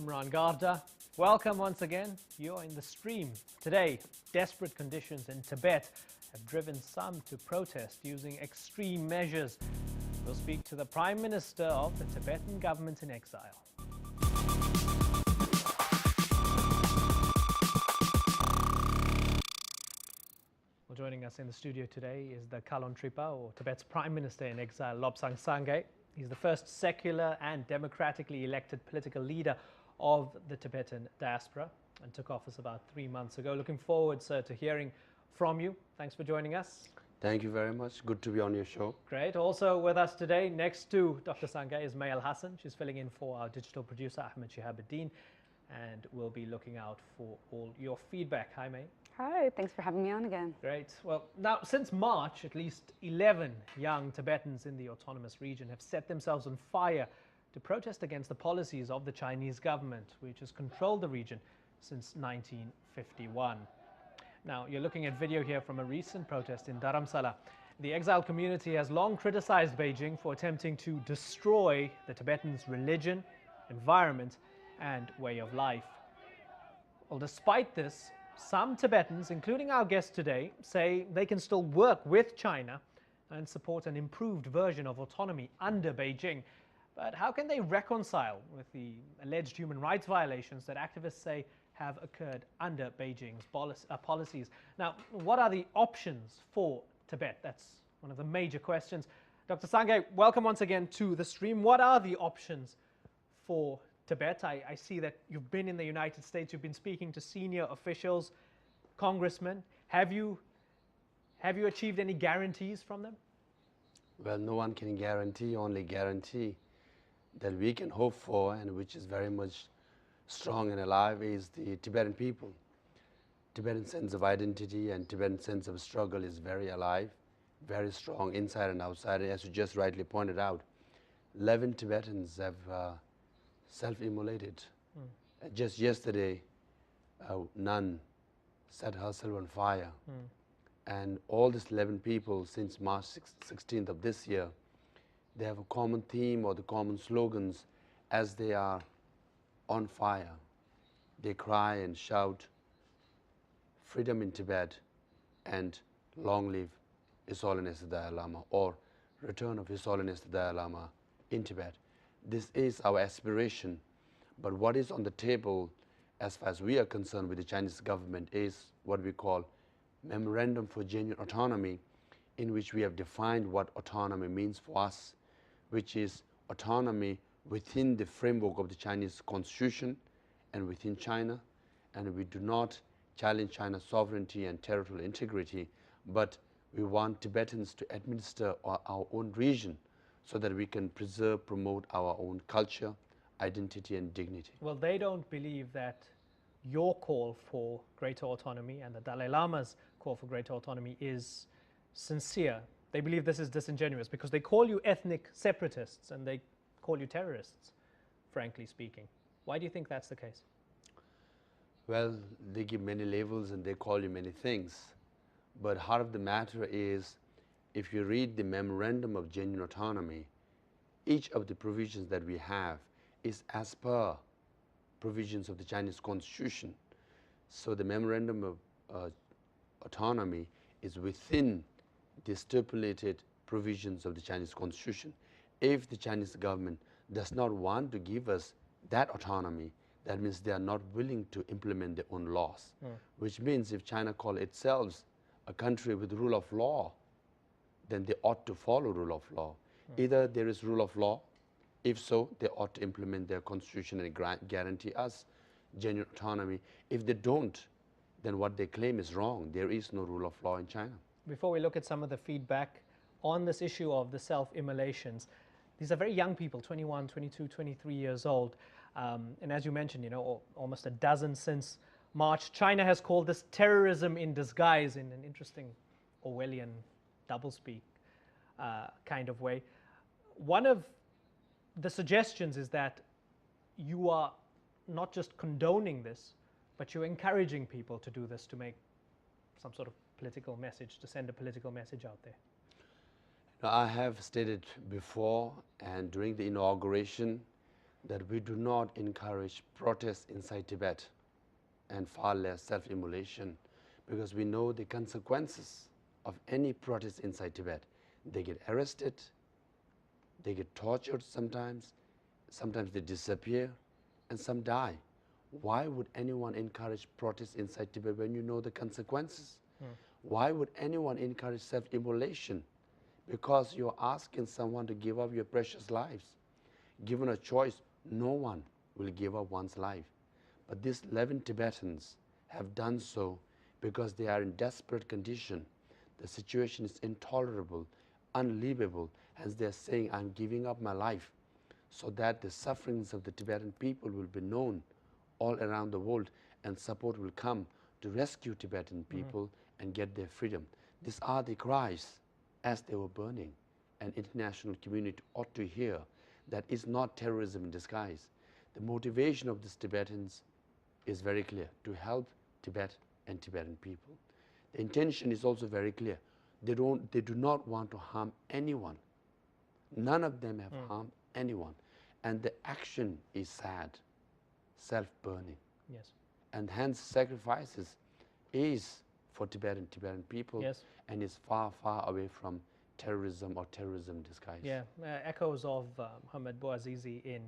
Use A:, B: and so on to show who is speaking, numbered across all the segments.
A: Imran Garda. Welcome once again. You're in the stream. Today, desperate conditions in Tibet have driven some to protest using extreme measures. We'll speak to the Prime Minister of the Tibetan government in exile. Well, joining us in the studio today is the Kalon Tripa, or Tibet's Prime Minister in exile, Lobsang Sangay. He's the first secular and democratically elected political leader of the Tibetan diaspora and took office about 3 months ago. Looking forward, sir, to hearing from you. Thanks for joining us.
B: Thank you very much. Good to be on your show.
A: Great. Also with us today, next to Dr. Sangay, is Mayal Hassan. She's filling in for our digital producer, Ahmed Shihabuddin, and we'll be looking out for all your feedback. Hi, May.
C: Hi, thanks for having me on again.
A: Great. Well, now, since March, at least 11 young Tibetans in the autonomous region have set themselves on fire to protest against the policies of the Chinese government, which has controlled the region since 1951. Now, you're looking at video here from a recent protest in Dharamsala. The exiled community has long criticized Beijing for attempting to destroy the Tibetans' religion, environment, and way of life. Well, despite this, some Tibetans, including our guest today, say they can still work with China and support an improved version of autonomy under Beijing. But how can they reconcile with the alleged human rights violations that activists say have occurred under Beijing's policies? Now, what are the options for Tibet? That's one of the major questions. Dr. Sangay, welcome once again to the stream. What are the options for Tibet? I see that you've been in the United States, you've been speaking to senior officials, congressmen. Have you achieved any guarantees from them?
B: Well, no one can guarantee, only guarantee that we can hope for, and which is very much strong and alive, is the Tibetan people. Tibetan sense of identity and Tibetan sense of struggle is very alive, very strong inside and outside. As you just rightly pointed out, 11 Tibetans have self-immolated. Just yesterday, a nun set herself on fire. And all these 11 people, since March 16th of this year, they have a common theme or the common slogans as they are on fire. They cry and shout, "Freedom in Tibet," and "Long live His Holiness the Dalai Lama," or "Return of His Holiness the Dalai Lama in Tibet." This is our aspiration, but what is on the table as far as we are concerned with the Chinese government is what we call Memorandum for Genuine Autonomy, in which we have defined what autonomy means for us, which is autonomy within the framework of the Chinese constitution and within China, and we do not challenge China's sovereignty and territorial integrity, but we want Tibetans to administer our own region so that we can preserve, promote our own culture, identity, and dignity.
A: Well, they don't believe that your call for greater autonomy and the Dalai Lama's call for greater autonomy is sincere. They believe this is disingenuous because they call you ethnic separatists and they call you terrorists, frankly speaking. Why do you think that's the case?
B: Well, they give many labels and they call you many things, but heart of the matter is, if you read the Memorandum of Genuine Autonomy, each of the provisions that we have is as per provisions of the Chinese Constitution. So the Memorandum of Autonomy is within the stipulated provisions of the Chinese Constitution. If the Chinese government does not want to give us that autonomy, that means they are not willing to implement their own laws, which means if China calls itself a country with rule of law, then they ought to follow rule of law. Either there is rule of law, if so, they ought to implement their constitution and guarantee us genuine autonomy. If they don't, then what they claim is wrong. There is no rule of law in China.
A: Before we look at some of the feedback on this issue of the self-immolations, these are very young people, 21, 22, 23 years old. And as you mentioned, almost a dozen since March. China has called this terrorism in disguise in an interesting Orwellian doublespeak kind of way. One of the suggestions is that you are not just condoning this, but you're encouraging people to do this to make some sort of political message, to send a political message out there.
B: Now, I have stated before and during the inauguration that we do not encourage protests inside Tibet and far less self-immolation, because we know the consequences of any protest inside Tibet. They get arrested, they get tortured sometimes they disappear, and some die. Why would anyone encourage protests inside Tibet when you know the consequences? Why would anyone encourage self-immolation? Because you're asking someone to give up your precious lives. Given a choice, no one will give up one's life. But these 11 Tibetans have done so because they are in desperate condition. The situation is intolerable, unlivable, as they're saying, I'm giving up my life so that the sufferings of the Tibetan people will be known all around the world, and support will come to rescue Tibetan people and get their freedom. These are the cries as they were burning, and international community ought to hear that it's not terrorism in disguise. The motivation of these Tibetans is very clear, to help Tibet and Tibetan people. The intention is also very clear. They do not want to harm anyone. None of them have harmed anyone. And the action is sad, self-burning.
A: Yes.
B: And hence sacrifices is for Tibetan people,
A: Yes.
B: and is far, far away from terrorism or terrorism disguise.
A: Yeah, echoes of Mohamed Bouazizi in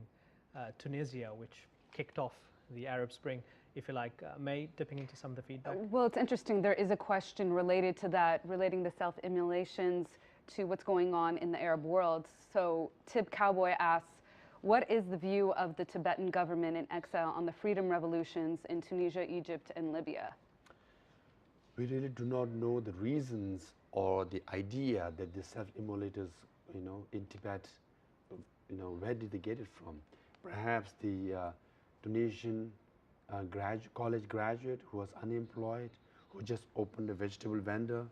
A: Tunisia, which kicked off the Arab Spring, if you like. May, dipping into some of the feedback?
C: Well, it's interesting. There is a question related to that, relating the self-immolations to what's going on in the Arab world. So Tib Cowboy asks, what is the view of the Tibetan government in exile on the freedom revolutions in Tunisia, Egypt, and Libya?
B: We really do not know the reasons or the idea that the self-immolators, in Tibet, where did they get it from? Perhaps the Tunisian college graduate who was unemployed, who just opened a vegetable vendor,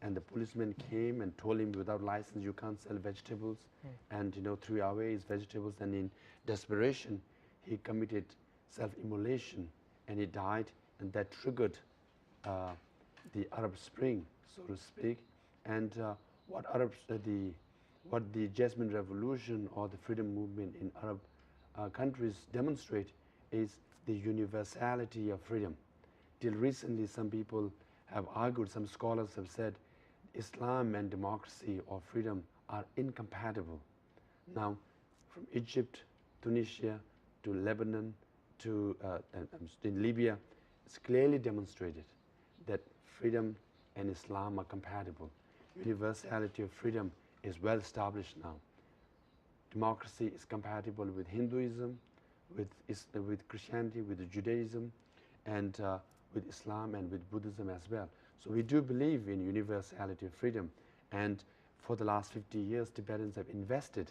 B: and the policeman came and told him, without license you can't sell vegetables, and threw away his vegetables, and in desperation he committed self-immolation and he died, and that triggered the Arab Spring, so to speak. And what the Jasmine Revolution or the freedom movement in Arab countries demonstrate is the universality of freedom. Till recently, some people have argued, some scholars have said, Islam and democracy or freedom are incompatible. Now, from Egypt, Tunisia, to Lebanon, to in Libya, it's clearly demonstrated that freedom and Islam are compatible. Universality of freedom is well established now. Democracy is compatible with Hinduism, with Christianity, with Judaism, and with Islam and with Buddhism as well. So we do believe in universality of freedom, and for the last 50 years Tibetans have invested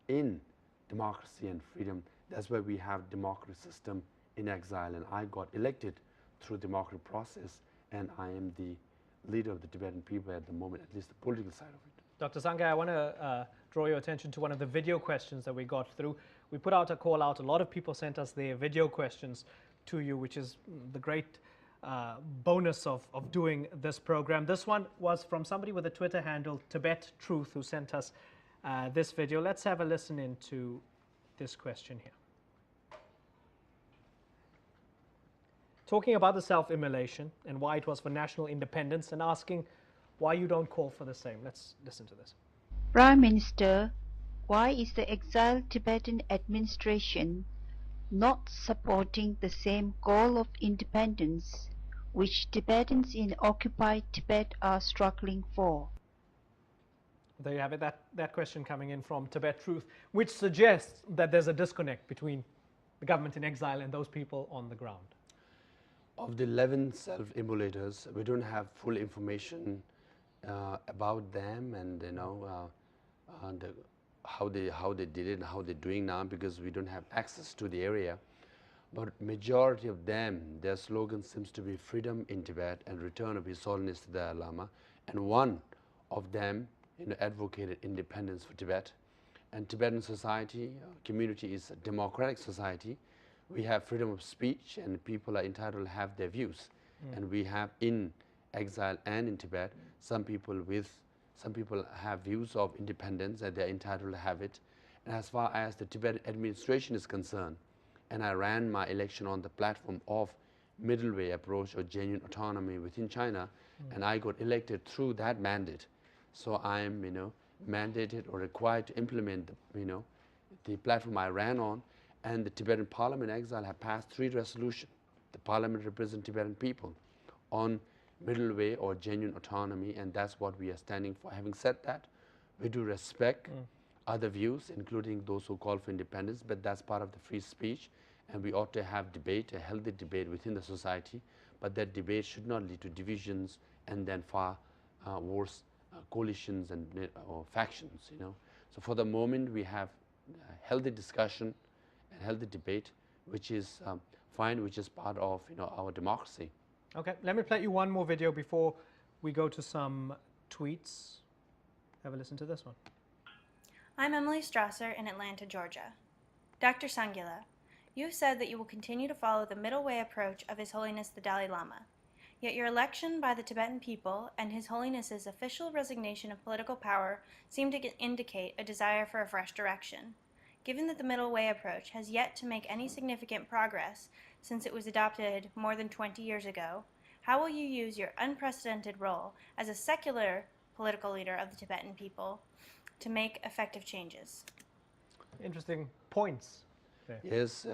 B: in democracy and freedom. That's why we have democratic system in exile, and I got elected through democratic process, and I am the leader of the Tibetan people at the moment, at least the political side of it.
A: Dr. Sangay, I want to draw your attention to one of the video questions that we got through. We put out a call out. A lot of people sent us their video questions to you, which is the great bonus of doing this program. This one was from somebody with a Twitter handle, Tibet Truth, who sent us this video. Let's have a listen into this question here. Talking about the self-immolation and why it was for national independence, and asking why you don't call for the same. Let's listen to this.
D: Prime Minister, why is the exiled Tibetan administration not supporting the same goal of independence which Tibetans in occupied Tibet are struggling for?
A: There you have it, that question coming in from Tibet Truth, which suggests that there's a disconnect between the government in exile and those people on the ground.
B: Of the 11 self-immolators, we don't have full information about them, and how they did it and how they're doing now, because we don't have access to the area. But majority of them, their slogan seems to be freedom in Tibet and return of His Holiness the Dalai Lama. And one of them advocated independence for Tibet. And Tibetan society, community is a democratic society. We have freedom of speech, and people are entitled to have their views. And we have in exile and in Tibet, some people have views of independence, and they're entitled to have it. And as far as the Tibetan administration is concerned, and I ran my election on the platform of middle way approach or genuine autonomy within China, and I got elected through that mandate. So I am, mandated or required to implement, the platform I ran on, and the Tibetan Parliament in exile have passed 3 resolutions. The Parliament represents Tibetan people on middle way or genuine autonomy, and that's what we are standing for. Having said that, we do respect other views, including those who call for independence, but that's part of the free speech, and we ought to have debate, a healthy debate within the society, but that debate should not lead to divisions and then far worse coalitions and or factions. So for the moment, we have healthy discussion and healthy debate, which is fine, which is part of our democracy.
A: Okay, let me play you one more video before we go to some tweets. Have a listen to this one.
E: I'm Emily Strasser in Atlanta, Georgia. Dr. Sangay, you have said that you will continue to follow the middle way approach of His Holiness the Dalai Lama. Yet your election by the Tibetan people and His Holiness's official resignation of political power seem to indicate a desire for a fresh direction. Given that the middle way approach has yet to make any significant progress since it was adopted more than 20 years ago, how will you use your unprecedented role as a secular political leader of the Tibetan people to make effective changes?
A: Interesting points there.
B: Yes,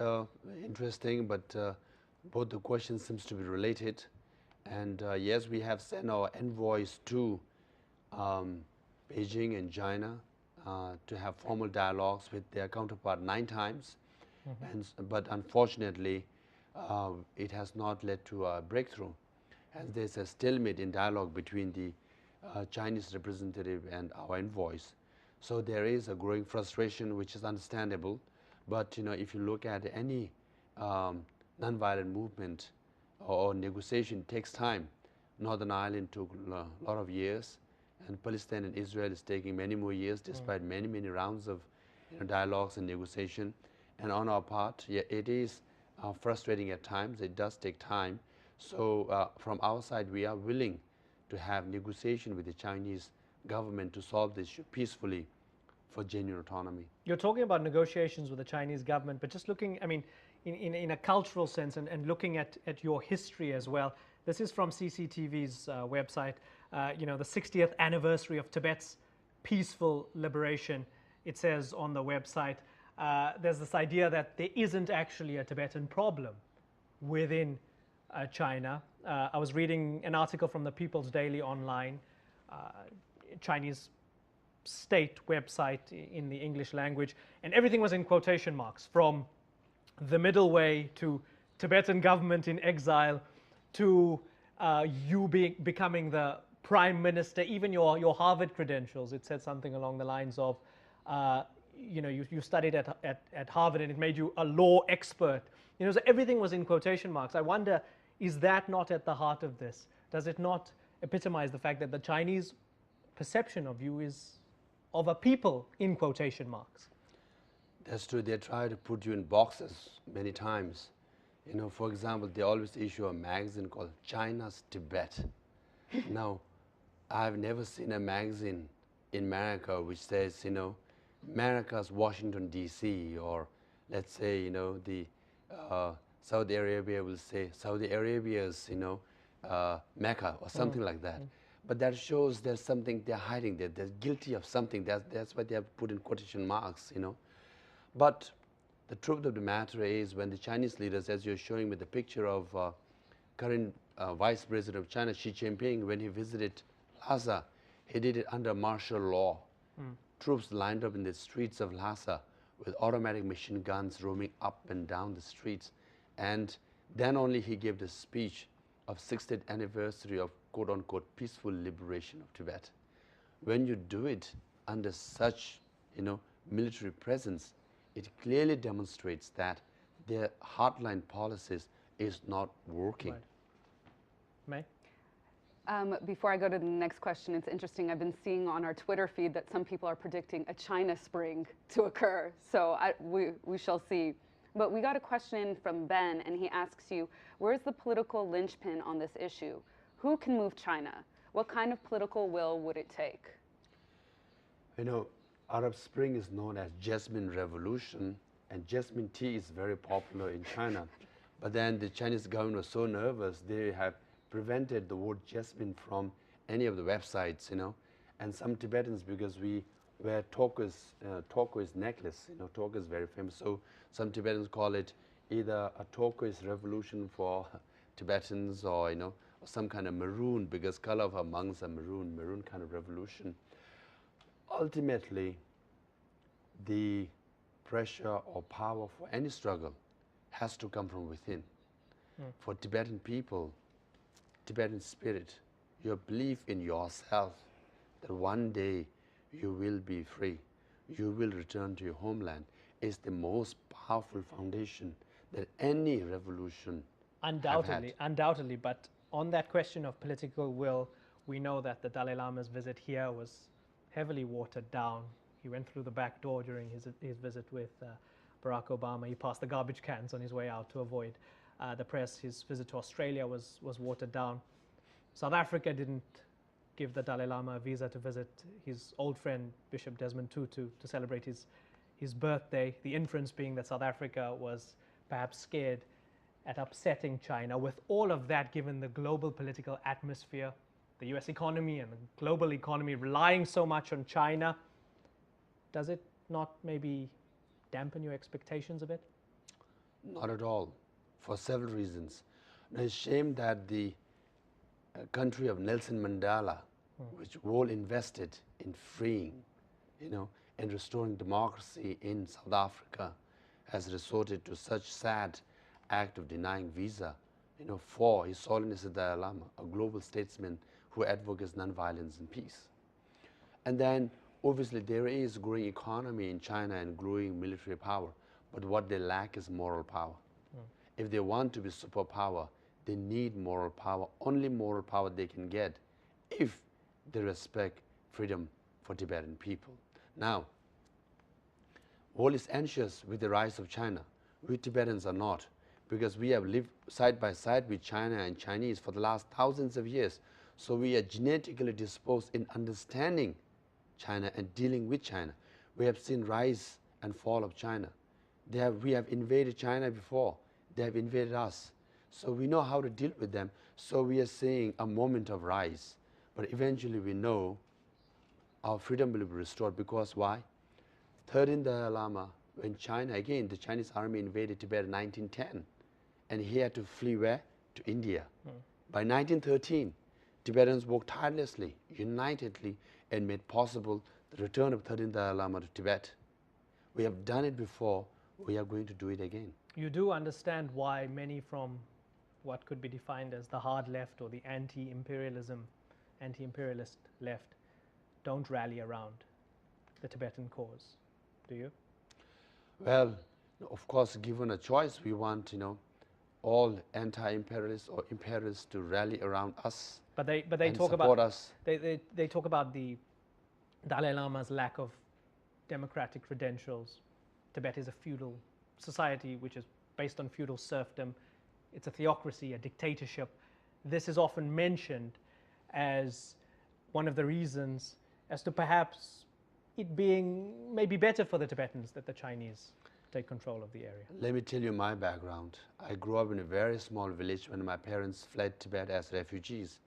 B: interesting, but both the questions seems to be related. And yes, we have sent our envoys to Beijing and China to have formal dialogues with their counterpart 9 times. But unfortunately, it has not led to a breakthrough. And there's a stalemate in dialogue between the Chinese representative and our envoys. So there is a growing frustration, which is understandable. But if you look at any nonviolent movement or negotiation, it takes time. Northern Ireland took a lot of years, and Palestine and Israel is taking many more years, despite many, many rounds of dialogues and negotiation. And on our part, yeah, it is frustrating at times. It does take time. So from our side, we are willing to have negotiation with the Chinese government to solve this issue peacefully for genuine autonomy.
A: You're talking about negotiations with the Chinese government, but just looking, I mean, in a cultural sense and looking at your history as well. This is from CCTV's website, the 60th anniversary of Tibet's peaceful liberation. It says on the website, there's this idea that there isn't actually a Tibetan problem within China. I was reading an article from the People's Daily online, Chinese state website in the English language, and everything was in quotation marks, from the middle way to Tibetan government in exile to you becoming the prime minister, even your Harvard credentials. It said something along the lines of, you studied at Harvard and it made you a law expert. So everything was in quotation marks. I wonder, is that not at the heart of this? Does it not epitomize the fact that the Chinese perception of you is of a people in quotation marks?
B: That's true. They try to put you in boxes many times. For example, they always issue a magazine called China's Tibet. Now, I've never seen a magazine in America which says, America's Washington, D.C., or let's say, the Saudi Arabia will say Saudi Arabia's, Mecca or something like that. But that shows there's something they're hiding there. They're guilty of something. That's why they have put in quotation marks, But the truth of the matter is, when the Chinese leaders, as you're showing me the picture of current Vice President of China, Xi Jinping, when he visited Lhasa, he did it under martial law. Troops lined up in the streets of Lhasa with automatic machine guns roaming up and down the streets. And then only he gave the speech of 60th anniversary of quote-unquote peaceful liberation of Tibet. When you do it under such, military presence, it clearly demonstrates that their hardline policies is not working.
A: Right.
C: May? Before I go to the next question, it's interesting. I've been seeing on our Twitter feed that some people are predicting a China Spring to occur. So we shall see. But we got a question from Ben, and he asks you, where's the political linchpin on this issue? Who can move China? What kind of political will would it take?
B: Arab Spring is known as Jasmine Revolution, and jasmine tea is very popular in China. But then the Chinese government was so nervous, they have prevented the word jasmine from any of the websites, you know. And some Tibetans, because we wear turquoise necklace, you know, turquoise is very famous. So some Tibetans call it either a turquoise revolution for Tibetans, or, you know, or some kind of maroon, because color of our monks are maroon kind of revolution. Ultimately, the pressure or power for any struggle has to come from within. For Tibetan people, Tibetan spirit, your belief in yourself, that one day you will be free, you will return to your homeland, is the most powerful foundation that any revolution
A: Undoubtedly, undoubtedly. But on that question of political will, we know that the Dalai Lama's visit here was heavily watered down. He went through the back door during his visit with Barack Obama. He passed the garbage cans on his way out to avoid the press. His visit to Australia was watered down. South Africa didn't give the Dalai Lama a visa to visit his old friend Bishop Desmond Tutu to celebrate his birthday. The inference being that South Africa was perhaps scared at upsetting China. With all of that, given the global political atmosphere, the US economy and the global economy relying so much on China, does it not maybe dampen your expectations a bit?
B: Not at all, for several reasons. It's a shame that the country of Nelson Mandela, which all invested in freeing, you know, and restoring democracy in South Africa, has resorted to such sad act of denying visa, you know, for His Holiness the Dalai Lama, a global statesman who advocates nonviolence and peace. And then, obviously, there is growing economy in China and growing military power, but what they lack is moral power. If they want to be superpower, they need moral power. Only moral power they can get if they respect freedom for Tibetan people. Now, world is anxious with the rise of China. We Tibetans are not, because we have lived side by side with China and Chinese for the last thousands of years. So we are genetically disposed in understanding China and dealing with China. We have seen rise and fall of China. We have invaded China before. They have invaded us. So we know how to deal with them. So we are seeing a moment of rise. But eventually we know our freedom will be restored, because why? 13th Dalai Lama, when China, again, the Chinese army invaded Tibet in 1910, and he had to flee where? To India. By 1913, Tibetans worked tirelessly, unitedly, and made possible the return of 13th Dalai Lama to Tibet. We have done it before, we are going to do it again.
A: You do understand why many from what could be defined as the hard left or the anti-imperialist left don't rally around the Tibetan cause, do you?
B: Well, of course, given a choice, we want, you know, all anti-imperialists or imperialists to rally around us.
A: But they
B: and
A: talk
B: support
A: about
B: us.
A: They talk about the Dalai Lama's lack of democratic credentials. Tibet is a feudal society which is based on feudal serfdom. It's a theocracy, a dictatorship. This is often mentioned as one of the reasons as to perhaps it being maybe better for the Tibetans that the Chinese take control of the area.
B: Let me tell you my background. I grew up in a very small village when my parents fled Tibet as refugees.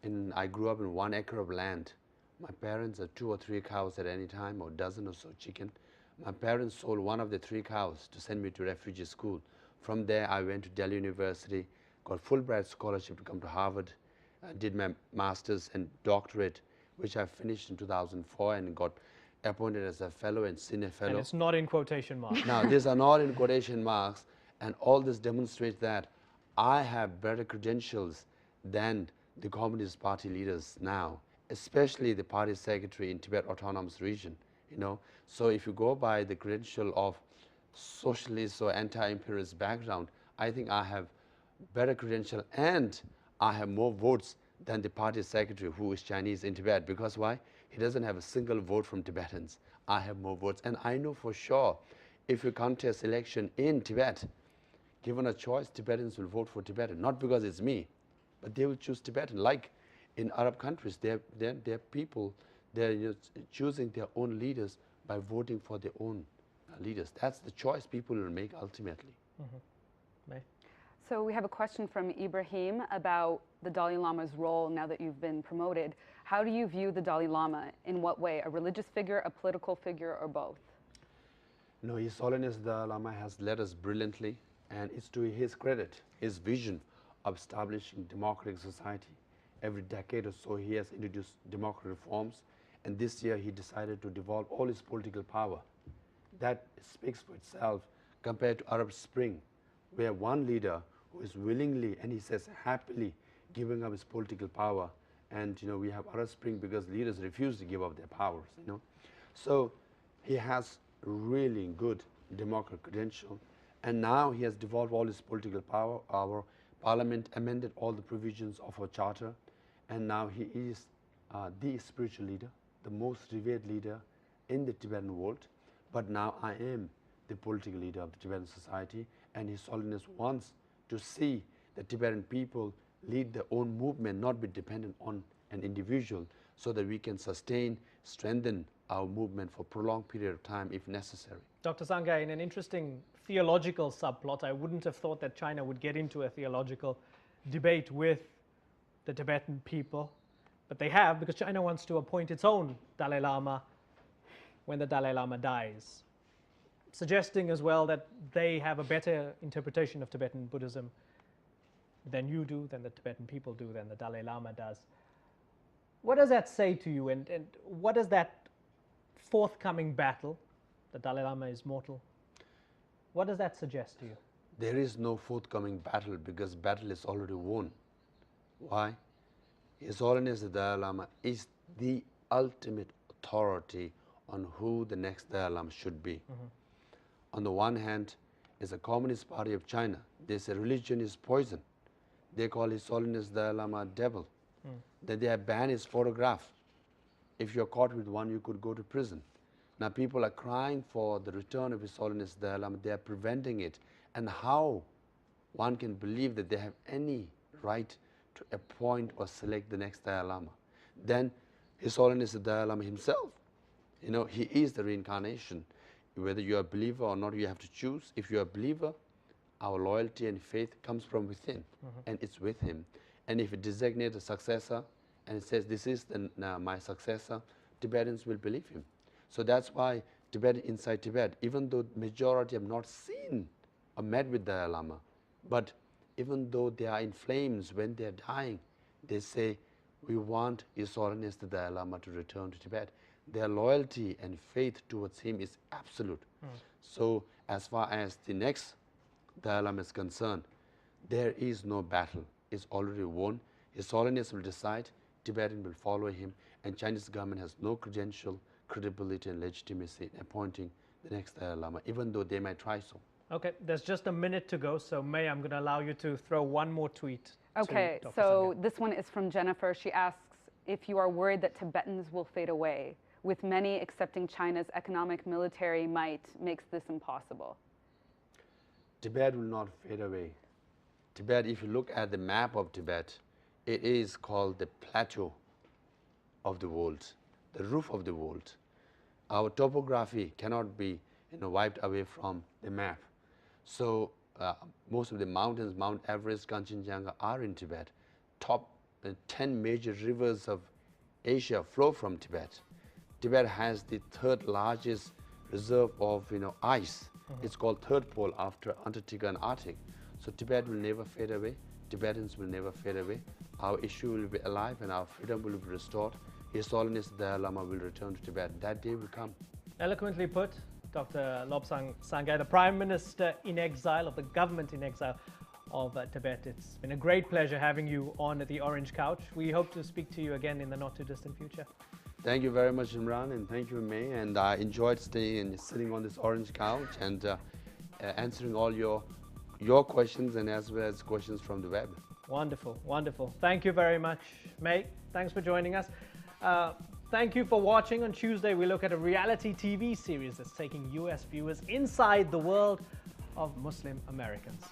B: And I grew up in 1 acre of land. My parents had 2 or 3 cows at any time, or a dozen or so chicken. My parents sold one of the 3 cows to send me to refugee school. From there, I went to Delhi University, got Fulbright scholarship to come to Harvard, did my master's and doctorate, which I finished in 2004 and got appointed as a fellow and senior fellow.
A: And it's not in quotation marks.
B: Now, these are not in quotation marks, and all this demonstrates that I have better credentials than the Communist Party leaders now, especially the party secretary in Tibet Autonomous Region, you know. So if you go by the credential of socialist or anti-imperialist background, I think I have better credential, and I have more votes than the party secretary who is Chinese in Tibet. Because why? He doesn't have a single vote from Tibetans. I have more votes, and I know for sure if you contest election in Tibet, given a choice, Tibetans will vote for Tibetan, not because it's me, but they will choose Tibetan. Like in Arab countries, they're people, they're choosing their own leaders by voting for their own leaders. That's the choice people will make ultimately.
A: May?
C: So we have a question from Ibrahim about the Dalai Lama's role now that you've been promoted. How do you view the Dalai Lama? In what way? A religious figure, a political figure, or both?
B: No, His Holiness the Dalai Lama has led us brilliantly, and it's to his credit, his vision of establishing democratic society. Every decade or so he has introduced democratic reforms, and this year he decided to devolve all his political power. That speaks for itself compared to Arab Spring, where one leader who is willingly, and he says happily, giving up his political power. And we have Arab Spring because leaders refuse to give up their powers. So he has really good democratic credential, and now he has devolved all his political power. Our parliament amended all the provisions of our charter, and now he is the spiritual leader, the most revered leader in the Tibetan world. But now I am the political leader of the Tibetan society, and His Holiness wants to see the Tibetan people lead their own movement, not be dependent on an individual, so that we can sustain, strengthen our movement for a prolonged period of time if necessary.
A: Dr. Sangay, in an interesting theological subplot, I wouldn't have thought that China would get into a theological debate with the Tibetan people, but they have, because China wants to appoint its own Dalai Lama when the Dalai Lama dies, suggesting as well that they have a better interpretation of Tibetan Buddhism than you do, than the Tibetan people do, than the Dalai Lama does. What does that say to you, and what does that forthcoming battle, the Dalai Lama is mortal, what does that suggest to you?
B: There is no forthcoming battle because battle is already won. Why? His Holiness the Dalai Lama is the ultimate authority on who the next Dalai Lama should be. On the one hand, is the Communist Party of China. They say religion is poison. They call His Holiness the Dalai Lama a devil. Then they have banned his photograph. If you're caught with one, you could go to prison. Now people are crying for the return of His Holiness the Dalai Lama. They are preventing it. And how one can believe that they have any right to appoint or select the next Dalai Lama? Then His Holiness the Dalai Lama himself, he is the reincarnation. Whether you are a believer or not, you have to choose. If you are a believer, our loyalty and faith comes from within, and it's with him. And if it designates a successor and it says this is my successor, Tibetans will believe him. So that's why inside Tibet, even though majority have not seen or met with Dalai Lama, but even though they are in flames when they are dying, they say, we want His Holiness the Dalai Lama to return to Tibet. Their loyalty and faith towards him is absolute. So as far as the next Dalai Lama is concerned, there is no battle. It's already won. His Holiness will decide, Tibetan will follow him, and Chinese government has no credential, credibility and legitimacy in appointing the next Dalai Lama, even though they might try so.
A: Okay, there's just a minute to go, so May, I'm going to allow you to throw one more tweet.
C: Okay,
A: to Dr.
C: so
A: Sangay.
C: this one is from Jennifer. She asks if you are worried that Tibetans will fade away, with many accepting China's economic military might makes this impossible.
B: Tibet will not fade away. Tibet, if you look at the map of Tibet, it is called the plateau of the world, the roof of the world. Our topography cannot be wiped away from the map. So most of the mountains, Mount Everest, Kanchenjunga, are in Tibet. Top 10 major rivers of Asia flow from Tibet. Tibet has the third largest reserve of ice. It's called third pole after Antarctica and Arctic. So Tibet will never fade away. Tibetans will never fade away. Our issue will be alive and our freedom will be restored. His Holiness the Dalai Lama will return to Tibet. That day will come.
A: Eloquently put, Dr. Lobsang Sangay, the Prime Minister-in-exile of the government-in-exile of Tibet. It's been a great pleasure having you on the Orange Couch. We hope to speak to you again in the not-too-distant future.
B: Thank you very much, Imran, and thank you, May. And I enjoyed staying and sitting on this Orange Couch and answering all your questions and as well as questions from the web.
A: Wonderful, wonderful. Thank you very much, May. Thanks for joining us. Thank you for watching. On Tuesday, we look at a reality TV series that's taking US viewers inside the world of Muslim Americans.